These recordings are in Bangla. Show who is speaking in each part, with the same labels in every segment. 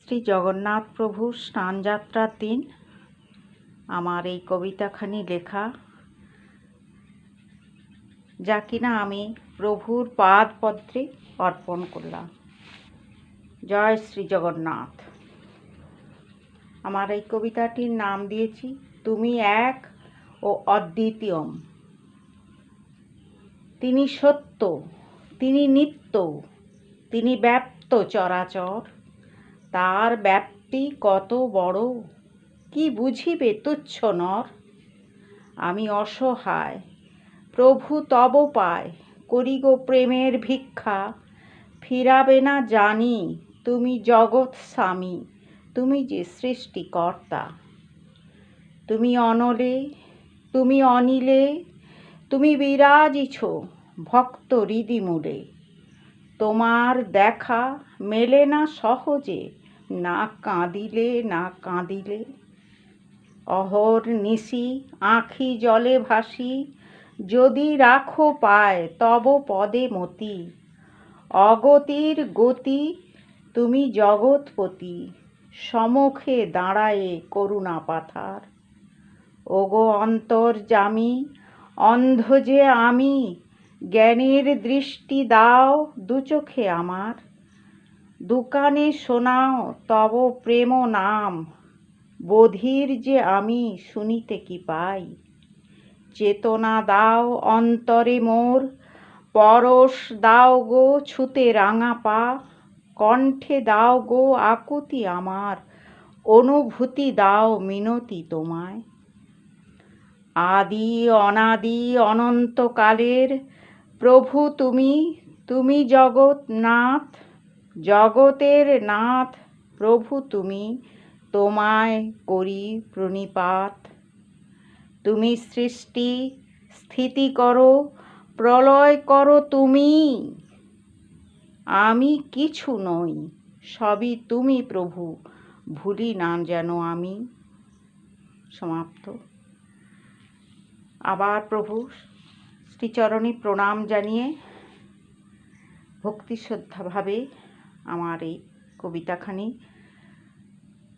Speaker 1: শ্রী জগন্নাথ প্রভুর স্নানযাত্রার দিন আমার এই কবিতাখানি লেখা, যা কিনা আমি প্রভুর পাদপদ্মে অর্পণ করলাম। জয় শ্রী জগন্নাথ। আমার এই কবিতাটির নাম দিয়েছি তুমি এক ও অদ্বিতীয়ম। তিনি সত্য, তিনি নিত্য, তিনি ব্যাপ্ত চরাচর। তার ব্যাপ্তি কত বড়, কি বুঝিবে তুচ্ছ নর। আমি অসহায়, প্রভু তব পায় করি গো প্রেমের ভিক্ষা। ফিরাবে না জানি, তুমি জগৎ স্বামী, তুমি যে সৃষ্টিকর্তা। তুমি অনলে, তুমি অনিলে, তুমি বিরাজিছ ভক্ত হৃদিমূলে। তোমার দেখা মেলে না সহজে, না কাঁদিলে না কাঁদিলে। অহর্নিশি আঁখি জলে ভাসি, যদি রাখো পায় তব পদে মতি। অগতির গতি তুমি জগৎপতি, সমুখে দাঁড়ায়ে করুণা পাথার। ওগো অন্তর্যামী, অন্ধ যে আমি, জ্ঞানের দৃষ্টি দাও দু চোখে আমার। দুকানে শোনাও তব প্রেম নাম, বধির যে আমি শুনিতে কি পাই। চেতনা দাও অন্তরে মোর, পরশ দাও গো ছুতে রাঙা পা। কণ্ঠে দাও গো আকুতি আমার, অনুভূতি দাও মিনতি তোমায়। আদি অনাদি অনন্তকালের প্রভু তুমি, তুমি জগন্নাথ। জগতের নাথ প্রভু তুমি, তোমায় করি প্রণিপাত। তুমি সৃষ্টি স্থিতি করো, প্রলয় করো তুমি। আমি কিছু নই, সবই তুমি প্রভু, ভুলি না যেন আমি। সমাপ্ত। আবার প্রভু শ্রীচরণে প্রণাম জানিয়ে ভক্তি শ্রদ্ধাভাবে আমার এই কবিতাখানি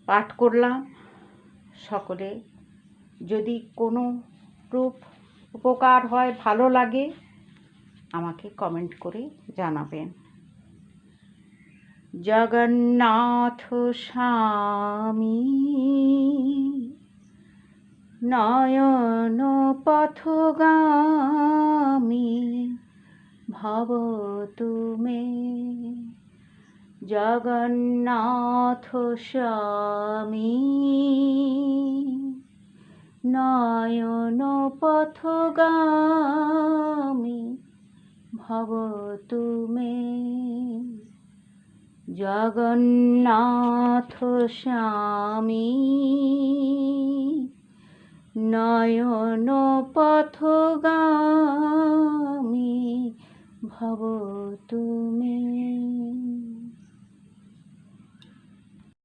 Speaker 1: পাঠ করলাম। সকলে যদি কোনো রূপ উপকার হয়, ভালো লাগে, আমাকে কমেন্ট করে জানাবেন। জগন্নাথ স্বামী নয়ন পথগামী, ভব তুমে। জগন্নাথ স্বামী নয়ন পথগামী, ভব তুমে। জগন্নাথ স্বামী নয়ন পথগামী, ভব